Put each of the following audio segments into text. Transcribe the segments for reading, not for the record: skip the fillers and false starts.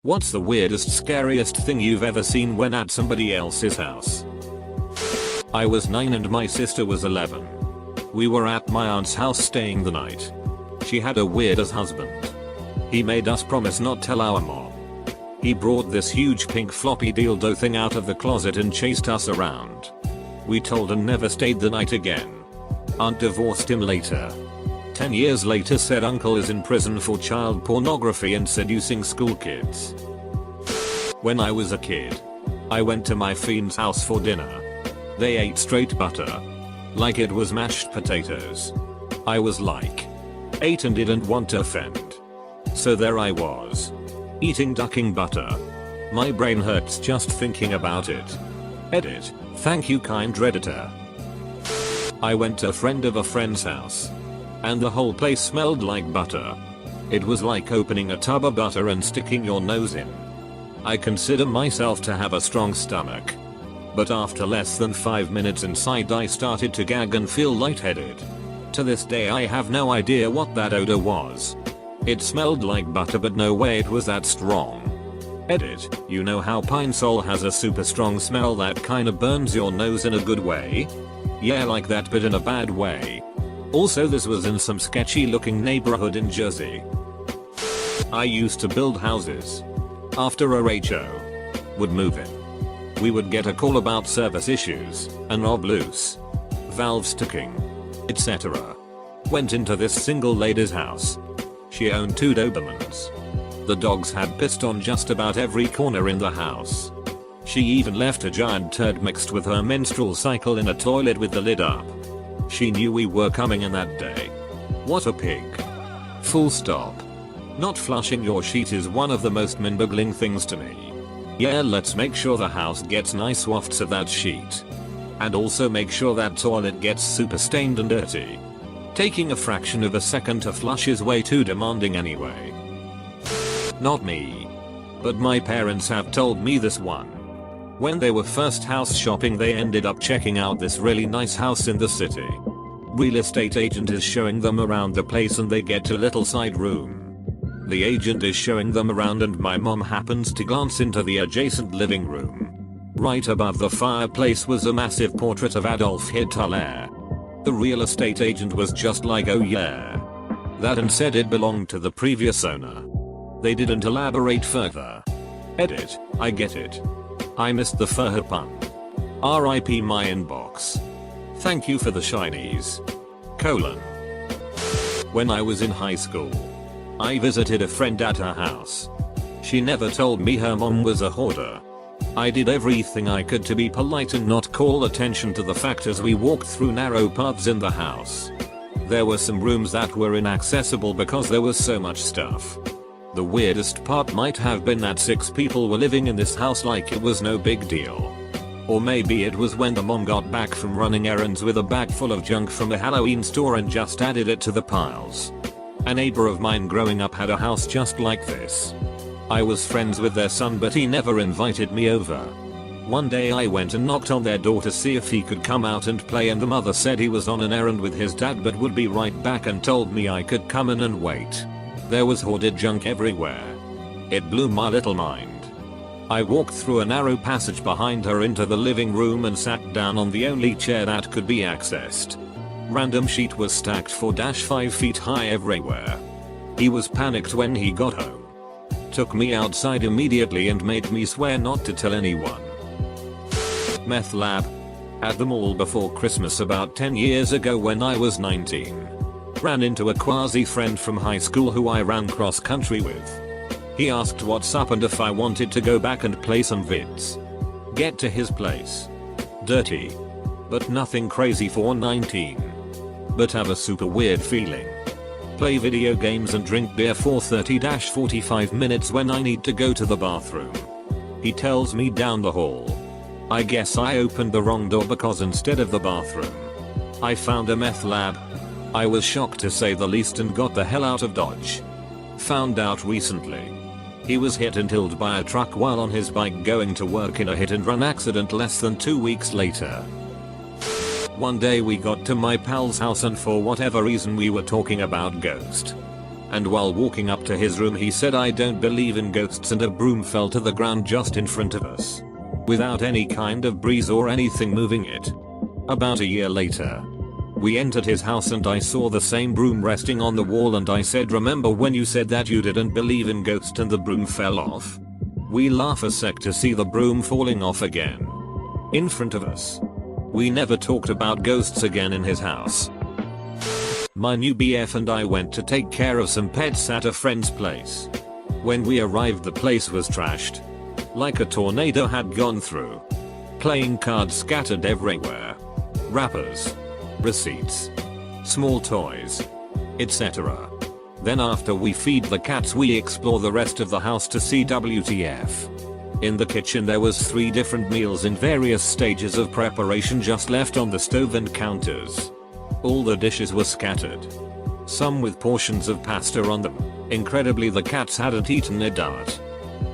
What's the weirdest, scariest thing you've ever seen when at somebody else's house? I was 9 and my sister was 11. We were at my aunt's house staying the night. She had a weird ass husband. He made us promise not tell our mom. He brought this huge pink floppy dildo thing out of the closet and chased us around. We told and never stayed the night again. Aunt divorced him later. 10 years later said uncle is in prison for child pornography and seducing school kids. When I was a kid, I went to my fiend's house for dinner. They ate straight butter. Like it was mashed potatoes. I was like 8 and didn't want to offend. So there I was. Eating ducking butter. My brain hurts just thinking about it. Edit. Thank you, kind Redditor. I went to a friend of a friend's house. And the whole place smelled like butter. It was like opening a tub of butter and sticking your nose in. I consider myself to have a strong stomach. But after less than 5 minutes inside I started to gag and feel lightheaded. To this day I have no idea what that odor was. It smelled like butter but no way it was that strong. Edit. You know how Pine Sol has a super strong smell that kinda burns your nose in a good way? Yeah, like that but in a bad way. Also, this was in some sketchy looking neighborhood in Jersey. I used to build houses. After a HO would move in, we would get a call about service issues, a knob loose, valve sticking, etc. Went into this single lady's house. She owned 2 Dobermans. The dogs had pissed on just about every corner in the house. She even left a giant turd mixed with her menstrual cycle in a toilet with the lid up. She knew we were coming in that day. What a pig. Full stop. Not flushing your sheet is one of the most mind-boggling things to me. Yeah, let's make sure the house gets nice wafts of that sheet. And also make sure that toilet gets super stained and dirty. Taking a fraction of a second to flush is way too demanding anyway. Not me. But my parents have told me this one. When they were first house shopping they ended up checking out this really nice house in the city. Real estate agent is showing them around the place and they get to a little side room. The agent is showing them around and my mom happens to glance into the adjacent living room. Right above the fireplace was a massive portrait of Adolf Hitler. The real estate agent was just like, oh yeah. That, and said it belonged to the previous owner. They didn't elaborate further. Edit. I get it. I missed the fur pun. RIP my inbox. Thank you for the shinies. When I was in high school, I visited a friend at her house. She never told me her mom was a hoarder. I did everything I could to be polite and not call attention to the fact as we walked through narrow paths in the house. There were some rooms that were inaccessible because there was so much stuff. The weirdest part might have been that 6 people were living in this house like it was no big deal. Or maybe it was when the mom got back from running errands with a bag full of junk from the Halloween store and just added it to the piles. A neighbor of mine growing up had a house just like this. I was friends with their son but he never invited me over. One day I went and knocked on their door to see if he could come out and play and the mother said he was on an errand with his dad but would be right back and told me I could come in and wait. There was hoarded junk everywhere. It blew my little mind. I walked through a narrow passage behind her into the living room and sat down on the only chair that could be accessed. Random sheet was stacked 4-5 feet high everywhere. He was panicked when he got home. Took me outside immediately and made me swear not to tell anyone. Meth lab. At the mall before Christmas about 10 years ago when I was 19. Ran into a quasi friend from high school who I ran cross country with. He asked what's up and if I wanted to go back and play some vids. Get to his place. Dirty. But nothing crazy for 19. But have a super weird feeling. Play video games and drink beer for 30-45 minutes when I need to go to the bathroom. He tells me down the hall. I guess I opened the wrong door because instead of the bathroom, I found a meth lab. I was shocked to say the least and got the hell out of Dodge. Found out recently. He was hit and killed by a truck while on his bike going to work in a hit and run accident less than 2 weeks later. One day we got to my pal's house and for whatever reason we were talking about ghost. And while walking up to his room he said, "I don't believe in ghosts," and a broom fell to the ground just in front of us, without any kind of breeze or anything moving it. About a year later, we entered his house and I saw the same broom resting on the wall, and I said, "Remember when you said that you didn't believe in ghosts and the broom fell off?" We laugh a sec to see the broom falling off again in front of us. We never talked about ghosts again in his house. My new BF and I went to take care of some pets at a friend's place. When we arrived the place was trashed, like a tornado had gone through. Playing cards scattered everywhere. Wrappers, receipts, small toys, etc. Then after we feed the cats we explore the rest of the house to see WTF. In the kitchen there was 3 different meals in various stages of preparation just left on the stove and counters. All the dishes were scattered, some with portions of pasta on them. Incredibly, the cats hadn't eaten a dart.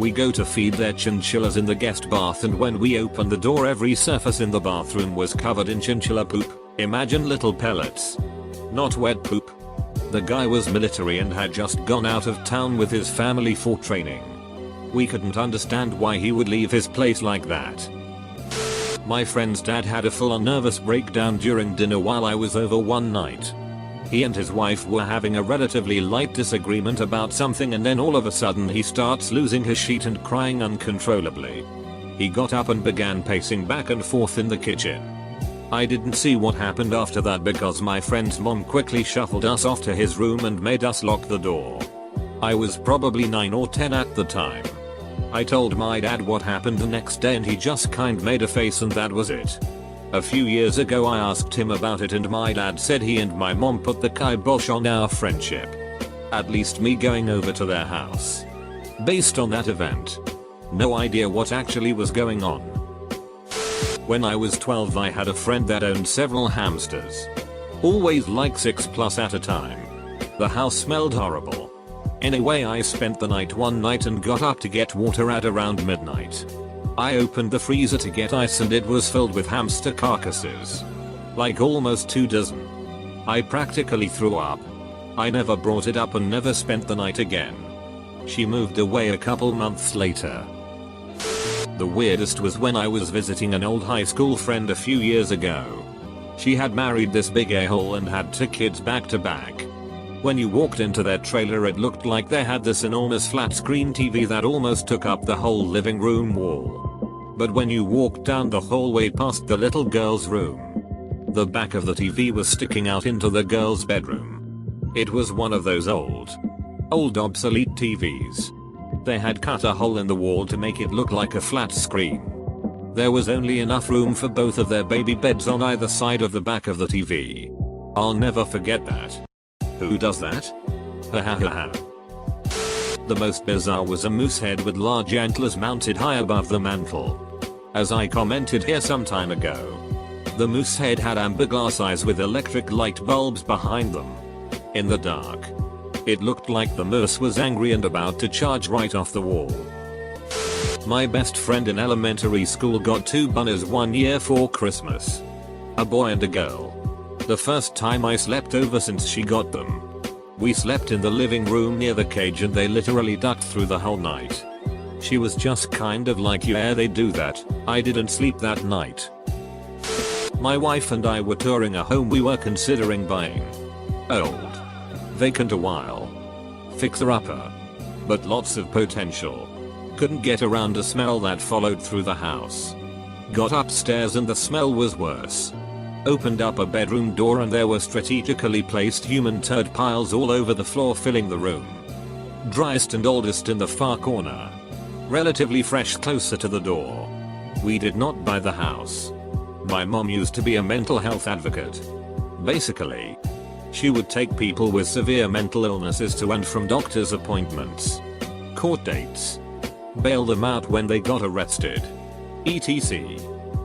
We go to feed their chinchillas in the guest bath, and when we opened the door every surface in the bathroom was covered in chinchilla poop. Imagine little pellets. Not wet poop. The guy was military and had just gone out of town with his family for training. We couldn't understand why he would leave his place like that. My friend's dad had a full-on nervous breakdown during dinner while I was over one night. He and his wife were having a relatively light disagreement about something, and then all of a sudden he starts losing his shit and crying uncontrollably. He got up and began pacing back and forth in the kitchen. I didn't see what happened after that because my friend's mom quickly shuffled us off to his room and made us lock the door. I was probably 9 or 10 at the time. I told my dad what happened the next day and he just kind made a face and that was it. A few years ago I asked him about it and my dad said he and my mom put the kibosh on our friendship. At least me going over to their house. Based on that event. No idea what actually was going on. When I was 12 I had a friend that owned several hamsters. Always like 6+ at a time. The house smelled horrible. Anyway, I spent the night one night and got up to get water at around midnight. I opened the freezer to get ice and it was filled with hamster carcasses. Like almost 2 dozen. I practically threw up. I never brought it up and never spent the night again. She moved away a couple months later. The weirdest was when I was visiting an old high school friend a few years ago. She had married this big a-hole and had 2 kids back to back. When you walked into their trailer it looked like they had this enormous flat screen TV that almost took up the whole living room wall. But when you walked down the hallway past the little girl's room, the back of the TV was sticking out into the girl's bedroom. It was one of those old obsolete TVs. They had cut a hole in the wall to make it look like a flat screen. There was only enough room for both of their baby beds on either side of the back of the TV. I'll never forget that. Who does that? Ha ha ha ha. The most bizarre was a moose head with large antlers mounted high above the mantle. As I commented here some time ago, the moose head had amber glass eyes with electric light bulbs behind them. In the dark, it looked like the moose was angry and about to charge right off the wall. My best friend in elementary school got 2 bunnies one year for Christmas. A boy and a girl. The first time I slept over since she got them. We slept in the living room near the cage and they literally ducked through the whole night. She was just kind of like, yeah, they do that. I didn't sleep that night. My wife and I were touring a home we were considering buying. Old. Vacant a while. Fixer-upper. But lots of potential. Couldn't get around a smell that followed through the house. Got upstairs and the smell was worse. Opened up a bedroom door and there were strategically placed human turd piles all over the floor filling the room. Driest and oldest in the far corner. Relatively fresh closer to the door. We did not buy the house. My mom used to be a mental health advocate. Basically, she would take people with severe mental illnesses to and from doctor's appointments, court dates, bail them out when they got arrested, etc.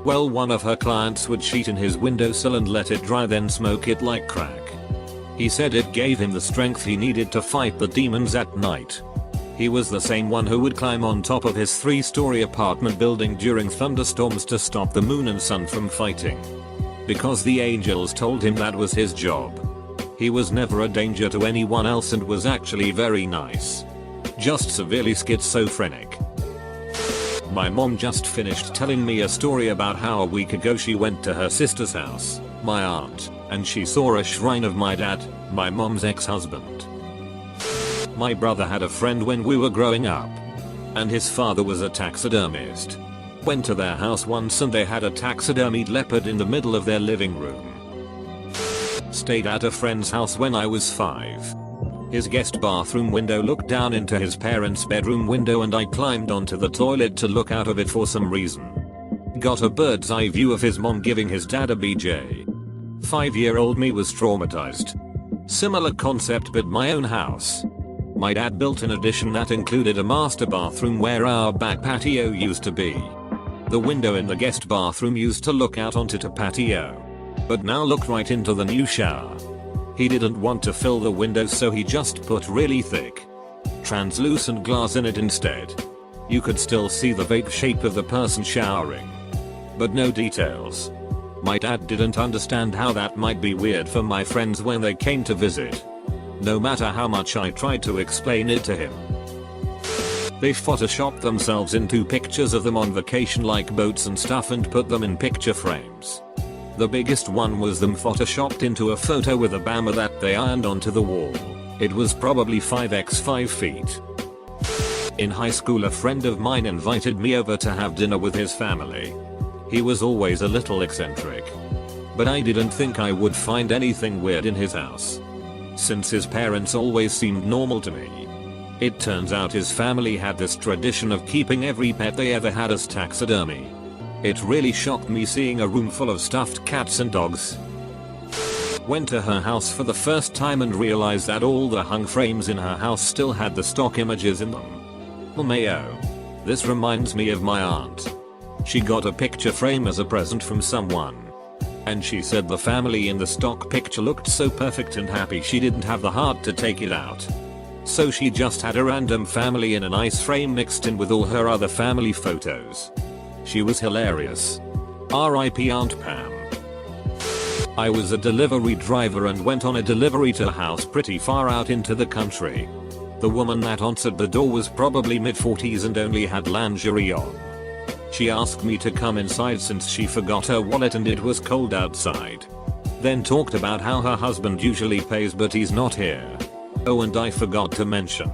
Well, one of her clients would cheat in his windowsill and let it dry, then smoke it like crack. He said it gave him the strength he needed to fight the demons at night. He was the same one who would climb on top of his 3-story apartment building during thunderstorms to stop the moon and sun from fighting. Because the angels told him that was his job. He was never a danger to anyone else and was actually very nice. Just severely schizophrenic. My mom just finished telling me a story about how a week ago she went to her sister's house, my aunt, and she saw a shrine of my dad, my mom's ex-husband. My brother had a friend when we were growing up, and his father was a taxidermist. Went to their house once and they had a taxidermied leopard in the middle of their living room. Stayed at a friend's house when I was 5. His guest bathroom window looked down into his parents' bedroom window and I climbed onto the toilet to look out of it for some reason. Got a bird's eye view of his mom giving his dad a BJ. 5-year-old me was traumatized. Similar concept but my own house. My dad built an addition that included a master bathroom where our back patio used to be. The window in the guest bathroom used to look out onto the patio, but now looked right into the new shower. He didn't want to fill the window so he just put really thick, translucent glass in it instead. You could still see the vague shape of the person showering, but no details. My dad didn't understand how that might be weird for my friends when they came to visit. No matter how much I tried to explain it to him. They photoshopped themselves into pictures of them on vacation like boats and stuff and put them in picture frames. The biggest one was them photoshopped into a photo with a bammer that they ironed onto the wall. It was probably 5x5 feet. In high school a friend of mine invited me over to have dinner with his family. He was always a little eccentric, but I didn't think I would find anything weird in his house, since his parents always seemed normal to me. It turns out his family had this tradition of keeping every pet they ever had as taxidermy. It really shocked me seeing a room full of stuffed cats and dogs. Went to her house for the first time and realized that all the hung frames in her house still had the stock images in them. Mayo. This reminds me of my aunt. She got a picture frame as a present from someone, and she said the family in the stock picture looked so perfect and happy she didn't have the heart to take it out. So she just had a random family in a nice frame mixed in with all her other family photos. She was hilarious. R.I.P. Aunt Pam. I was a delivery driver and went on a delivery to a house pretty far out into the country. The woman that answered the door was probably mid-40s and only had lingerie on. She asked me to come inside since she forgot her wallet and it was cold outside. Then talked about how her husband usually pays but he's not here. Oh, and I forgot to mention,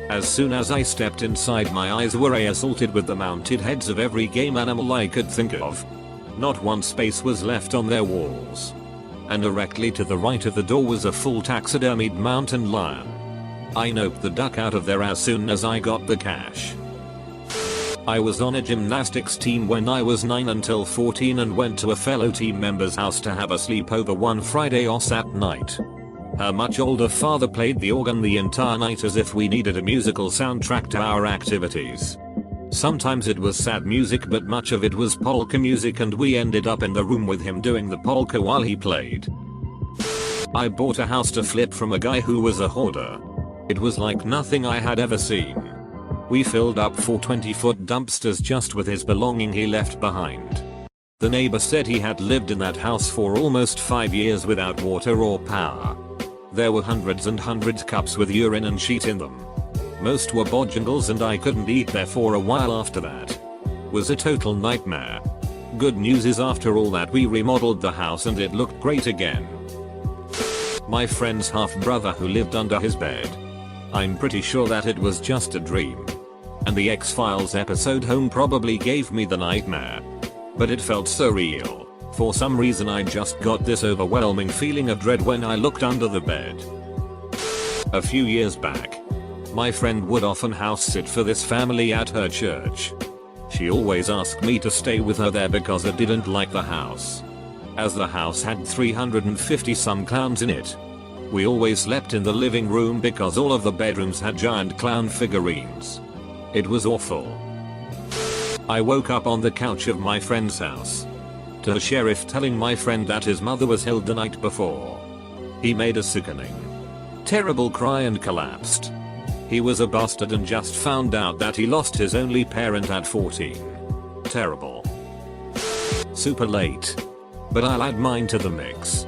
as soon as I stepped inside my eyes were assaulted with the mounted heads of every game animal I could think of. Not one space was left on their walls. And directly to the right of the door was a full taxidermied mountain lion. I noped the duck out of there as soon as I got the cash. I was on a gymnastics team when I was 9 until 14 and went to a fellow team member's house to have a sleepover one Friday or Saturday night. Her much older father played the organ the entire night as if we needed a musical soundtrack to our activities. Sometimes it was sad music but much of it was polka music and we ended up in the room with him doing the polka while he played. I bought a house to flip from a guy who was a hoarder. It was like nothing I had ever seen. We filled up 4 20-foot dumpsters just with his belonging he left behind. The neighbor said he had lived in that house for almost 5 years without water or power. There were hundreds and hundreds cups with urine and shit in them. Most were bojangles and I couldn't eat there for a while after that. Was a total nightmare. Good news is after all that we remodeled the house and it looked great again. My friend's half-brother who lived under his bed. I'm pretty sure that it was just a dream. And the X-Files episode Home probably gave me the nightmare. But it felt so real. For some reason I just got this overwhelming feeling of dread when I looked under the bed. A few years back, my friend would often house sit for this family at her church. She always asked me to stay with her there because I didn't like the house, as the house had 350 some clowns in it. We always slept in the living room because all of the bedrooms had giant clown figurines. It was awful. I woke up on the couch of my friend's house to the sheriff telling my friend that his mother was killed the night before. He made a sickening, terrible cry and collapsed. He was a bastard and just found out that he lost his only parent at 14. Terrible. Super late. But I'll add mine to the mix.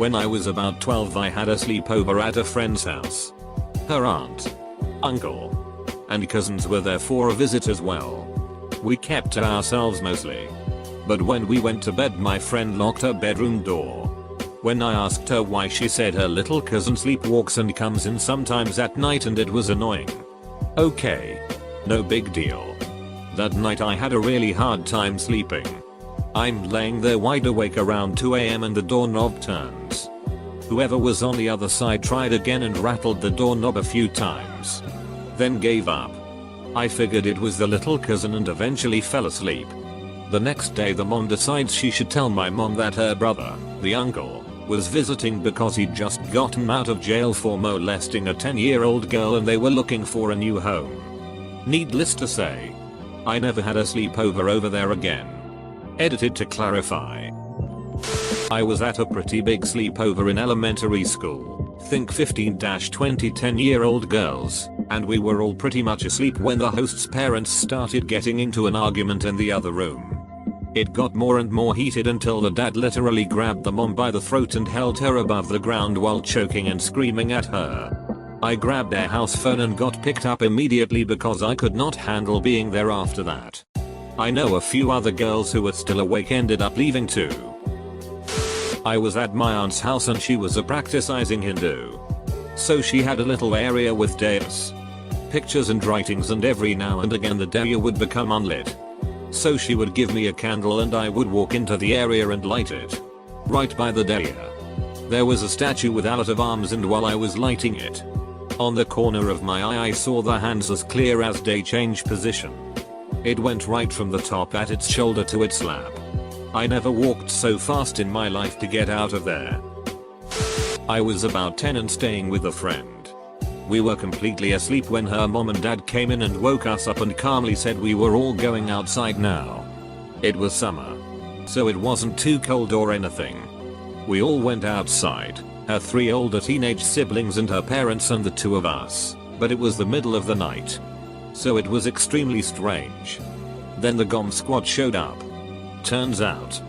When I was about 12 I had a sleepover at a friend's house. Her aunt, uncle, and cousins were there for a visit as well. We kept to ourselves mostly. But when we went to bed my friend locked her bedroom door. When I asked her why she said her little cousin sleepwalks and comes in sometimes at night and it was annoying. Okay. No big deal. That night I had a really hard time sleeping. I'm laying there wide awake around 2 AM and the doorknob turns. Whoever was on the other side tried again and rattled the doorknob a few times. Then gave up. I figured it was the little cousin and eventually fell asleep. The next day the mom decides she should tell my mom that her brother, the uncle, was visiting because he'd just gotten out of jail for molesting a 10-year-old girl and they were looking for a new home. Needless to say, I never had a sleepover over there again. Edited to clarify. I was at a pretty big sleepover in elementary school, think 15-20 10-year-old girls, and we were all pretty much asleep when the host's parents started getting into an argument in the other room. It got more and more heated until the dad literally grabbed the mom by the throat and held her above the ground while choking and screaming at her. I grabbed their house phone and got picked up immediately because I could not handle being there after that. I know a few other girls who were still awake ended up leaving too. I was at my aunt's house and she was a practicing Hindu. So she had a little area with dais, pictures and writings, and every now and again the dais would become unlit. So she would give me a candle and I would walk into the area and light it. Right by the dais there was a statue with a lot of arms, and while I was lighting it, on the corner of my eye I saw the hands as clear as day change position. It went right from the top at its shoulder to its lap. I never walked so fast in my life to get out of there. I was about 10 and staying with a friend. We were completely asleep when her mom and dad came in and woke us up and calmly said we were all going outside now. It was summer, so it wasn't too cold or anything. We all went outside, her 3 older teenage siblings and her parents and the 2 of us, but it was the middle of the night. So it was extremely strange. Then the GOM squad showed up. Turns out,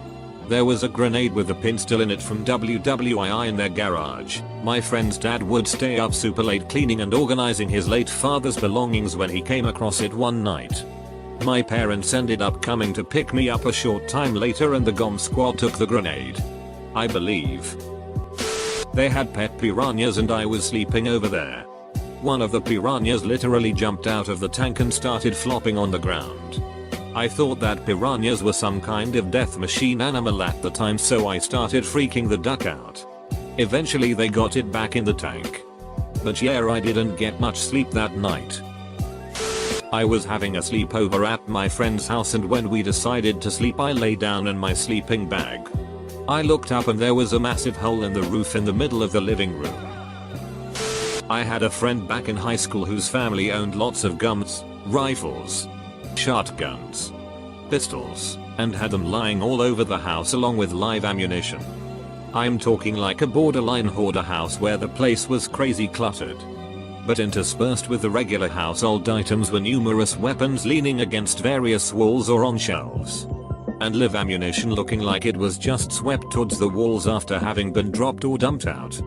there was a grenade with a pin still in it from WWII in their garage. My friend's dad would stay up super late cleaning and organizing his late father's belongings when he came across it one night. My parents ended up coming to pick me up a short time later and the GOM squad took the grenade. I believe. They had pet piranhas and I was sleeping over there. One of the piranhas literally jumped out of the tank and started flopping on the ground. I thought that piranhas were some kind of death machine animal at the time, so I started freaking the duck out. Eventually they got it back in the tank. But yeah, I didn't get much sleep that night. I was having a sleepover at my friend's house and when we decided to sleep I lay down in my sleeping bag. I looked up and there was a massive hole in the roof in the middle of the living room. I had a friend back in high school whose family owned lots of guns, rifles, shotguns, pistols, and had them lying all over the house along with live ammunition. I'm talking like a borderline hoarder house where the place was crazy cluttered. But interspersed with the regular household items were numerous weapons leaning against various walls or on shelves. And live ammunition looking like it was just swept towards the walls after having been dropped or dumped out.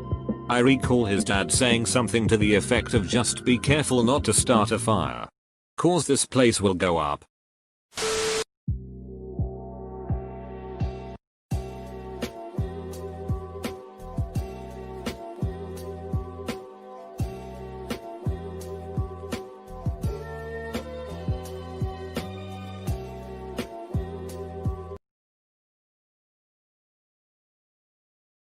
I recall his dad saying something to the effect of just be careful not to start a fire, cause this place will go up.